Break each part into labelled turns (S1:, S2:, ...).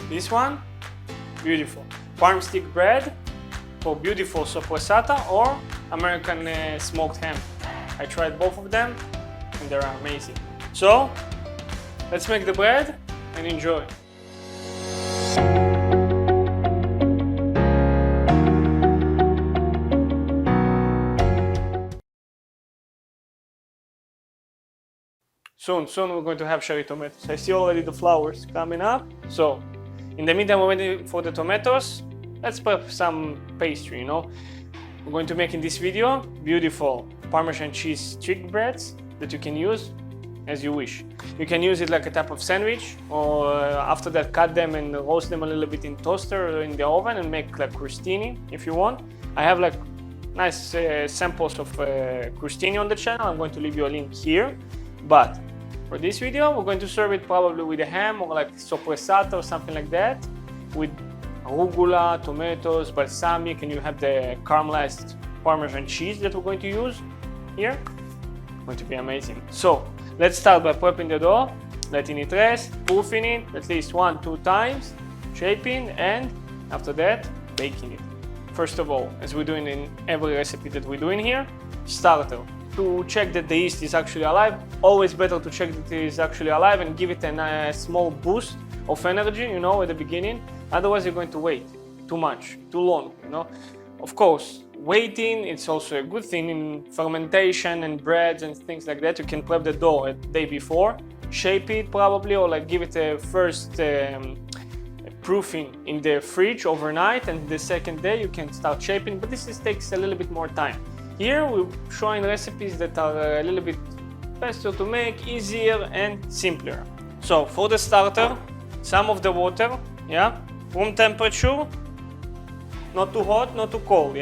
S1: This one, beautiful. Parm stick bread for beautiful soppressata or American smoked ham. I tried both of them and they're amazing. So let's make the bread and enjoy. Soon we're going to have cherry tomatoes. I see already the flowers coming up. So in the meantime, we're waiting for the tomatoes. Let's prep some pastry, We're going to make in this video beautiful Parmesan cheese stick breads that you can use as you wish. You can use it like a type of sandwich, or after that cut them and roast them a little bit in toaster or in the oven and make like crostini if you want. I have like nice samples of crostini on the channel. I'm going to leave you a link here. But for this video, we're going to serve it probably with a ham or like soppressata or something like that, with arugula, tomatoes, balsamic, and you have the caramelized Parmesan cheese that we're going to use here. It's going to be amazing. So let's start by prepping the dough, letting it rest, proofing it at least 1-2 times, shaping, and after that, baking it. First of all, as we're doing in every recipe that we're doing here, starter. To check that the yeast is actually alive, always better to check that it is actually alive and give it a small boost of energy, at the beginning. Otherwise, you're going to wait too much, too long, Of course, waiting, it's also a good thing in fermentation and breads and things like that. You can prep the dough a day before, shape it probably, or like give it a first proofing in the fridge overnight, and the second day you can start shaping, but this takes a little bit more time. Here we're showing recipes that are a little bit faster to make, easier and simpler. So for the starter, some of the water, room temperature, not too hot, not too cold,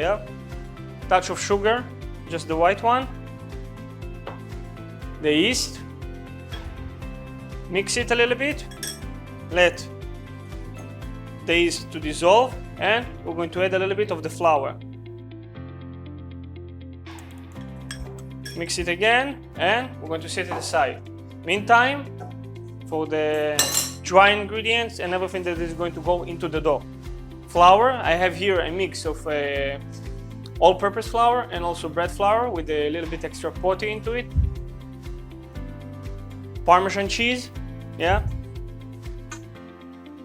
S1: touch of sugar, just the white one, the yeast, mix it a little bit, let the yeast to dissolve, and we're going to add a little bit of the flour. Mix it again, and we're going to set it aside. Meantime, for the dry ingredients and everything that is going to go into the dough. Flour, I have here a mix of all-purpose flour and also bread flour with a little bit extra protein into it. Parmesan cheese,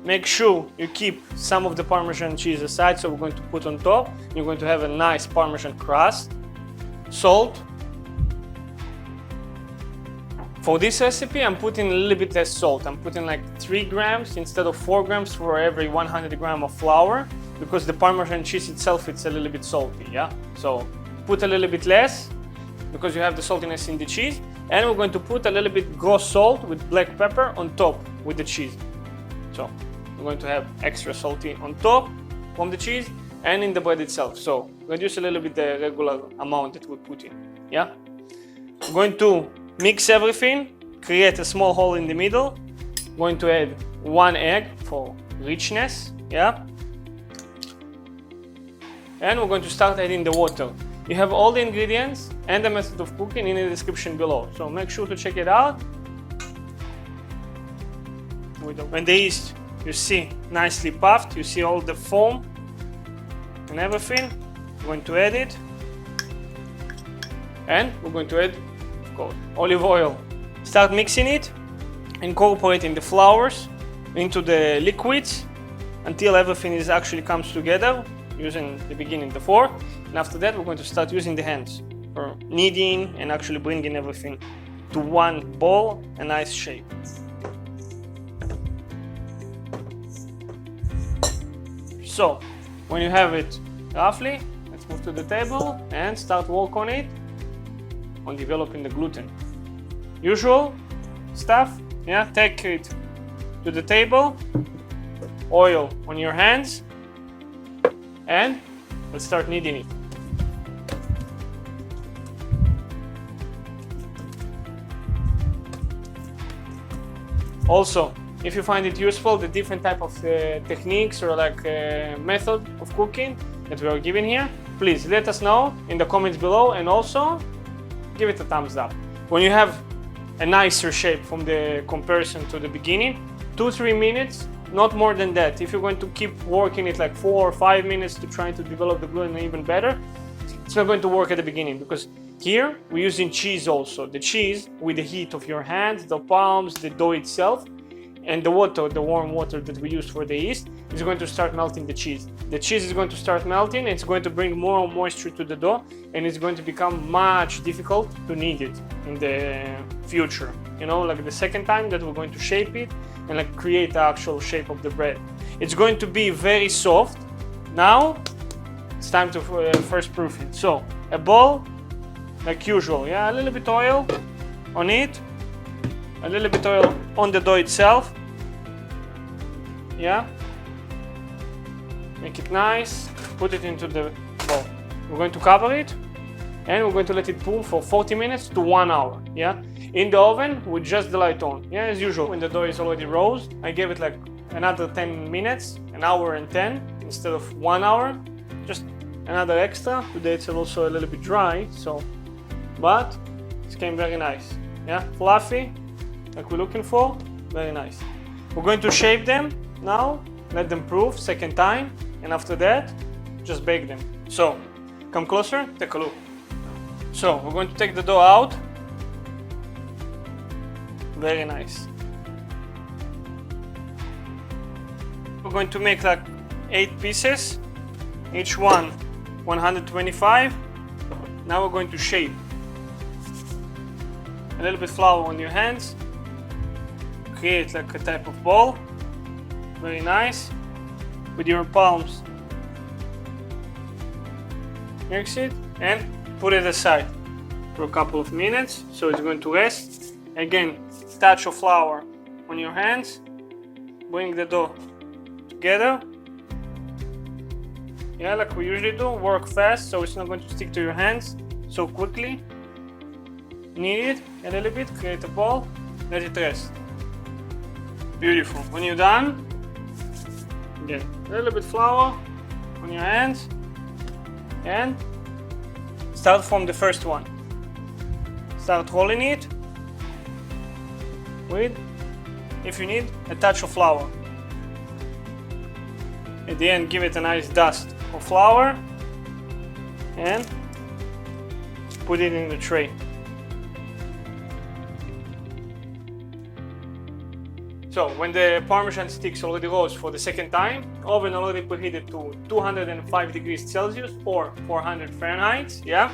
S1: Make sure you keep some of the Parmesan cheese aside, so we're going to put on top. You're going to have a nice Parmesan crust. Salt. For this recipe, I'm putting a little bit less salt. I'm putting like 3 grams instead of 4 grams for every 100 grams of flour, because the Parmesan cheese itself, it's a little bit salty, So put a little bit less, because you have the saltiness in the cheese. And we're going to put a little bit gross salt with black pepper on top with the cheese. So we're going to have extra salty on top from the cheese and in the bread itself. So reduce a little bit the regular amount that we put in, We're going to mix everything, create a small hole in the middle. Going to add 1 egg for richness, And we're going to start adding the water. You have all the ingredients and the method of cooking in the description below, so make sure to check it out. When the yeast, you see, nicely puffed, you see all the foam and everything, we're going to add it. And we're going to add, of course, olive oil. Start mixing it, incorporating the flours into the liquids until everything actually comes together, using the beginning the fork. And after that, we're going to start using the hands for kneading and actually bringing everything to one ball, a nice shape. So, when you have it roughly, let's move to the table and start work on it, on developing the gluten. Usual stuff, take it to the table, oil on your hands, and let's start kneading it. Also, if you find it useful, the different type of techniques or method of cooking that we are giving here, please let us know in the comments below, and also give it a thumbs up. When you have a nicer shape from the comparison to the beginning, 2-3 minutes not more than that. If you're going to keep working it like 4 or 5 minutes to try to develop the gluten even better, it's not going to work at the beginning, because here we're using cheese also. The cheese, with the heat of your hands, the palms, the dough itself, and the water, the warm water that we use for the yeast, is going to start melting the cheese. The cheese is going to start melting, it's going to bring more moisture to the dough, and it's going to become much difficult to knead it in the future. You know, like the second time that we're going to shape it and like create the actual shape of the bread. It's going to be very soft. Now, it's time to first proof it. So, a bowl, like usual, yeah, a little bit oil on it, a little bit oil on the dough itself, yeah, make it nice, put it into the bowl. We're going to cover it, and we're going to let it cool for 40 minutes to 1 hour, yeah, in the oven with just the light on, yeah, as usual. When the dough is already roast, I gave it like another 10 minutes, an hour and 10, instead of 1 hour, just another extra. Today it's also a little bit dry, so, but it came very nice, yeah, fluffy, like we're looking for, very nice. We're going to shape them now, let them proof second time, and after that, just bake them. So, come closer, take a look. So, we're going to take the dough out, very nice. We're going to make like 8 pieces, each one 125. Now we're going to shape. A little bit flour on your hands, create like a type of ball, very nice, with your palms. Mix it and put it aside for a couple of minutes, so it's going to rest. Again, touch of flour on your hands, bring the dough together, yeah, like we usually do. Work fast so it's not going to stick to your hands so quickly. Knead it a little bit, create a ball, let it rest. Beautiful. When you're done, again, a little bit flour on your hands, and start from the first one. Start rolling it with, if you need, a touch of flour. At the end, give it a nice dust of flour and put it in the tray. So when the Parmesan sticks already roast for the second time, oven already preheated to 205 degrees Celsius or 400 Fahrenheit, yeah?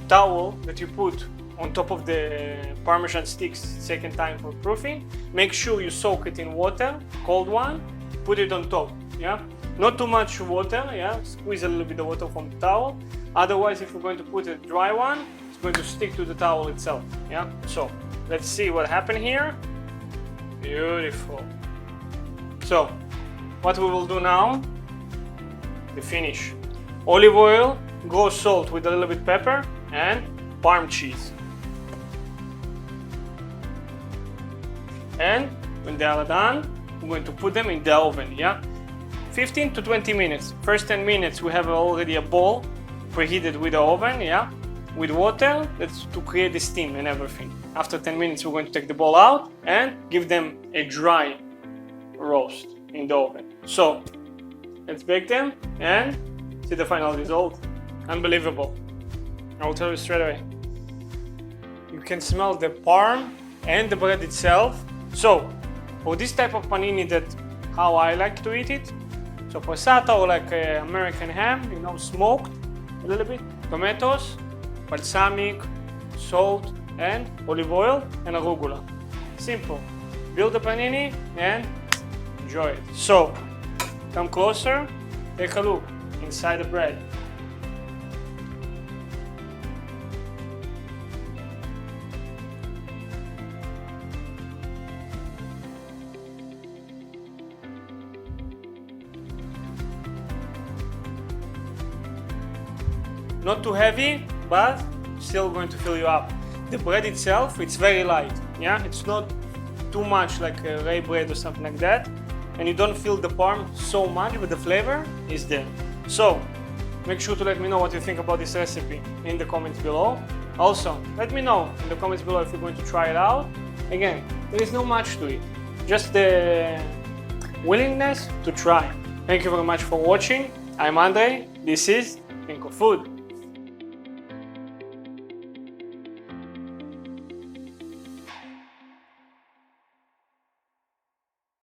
S1: Towel that you put on top of the Parmesan sticks second time for proofing. Make sure you soak it in water, cold one, put it on top, yeah? Not too much water, yeah? Squeeze a little bit of water from the towel. Otherwise, if you're going to put a dry one, it's going to stick to the towel itself, yeah? So let's see what happened here. Beautiful. So, what we will do now, the finish. Olive oil, gross salt with a little bit pepper, and Parm cheese. And when they are done, we're going to put them in the oven, yeah? 15 to 20 minutes. First 10 minutes we have already a bowl preheated with the oven, yeah? With water, that's to create the steam and everything. After 10 minutes we're going to take the bowl out and give them a dry roast in the oven. So let's bake them and see the final result. Unbelievable. I will tell you straight away. You can smell the parm and the bread itself. So for this type of panini, that how I like to eat it, soppressata or like American ham, you know, smoked a little bit, tomatoes, balsamic, salt, and olive oil and arugula. Simple. Build the panini and enjoy it. So, come closer, take a look inside the bread. Not too heavy, but still going to fill you up. The bread itself, it's very light, yeah? It's not too much like a rye bread or something like that. And you don't feel the parm so much, but the flavor is there. So, make sure to let me know what you think about this recipe in the comments below. Also, let me know in the comments below if you're going to try it out. Again, there is no much to it. Just the willingness to try. Thank you very much for watching. I'm Andre. This is ThinkOFood.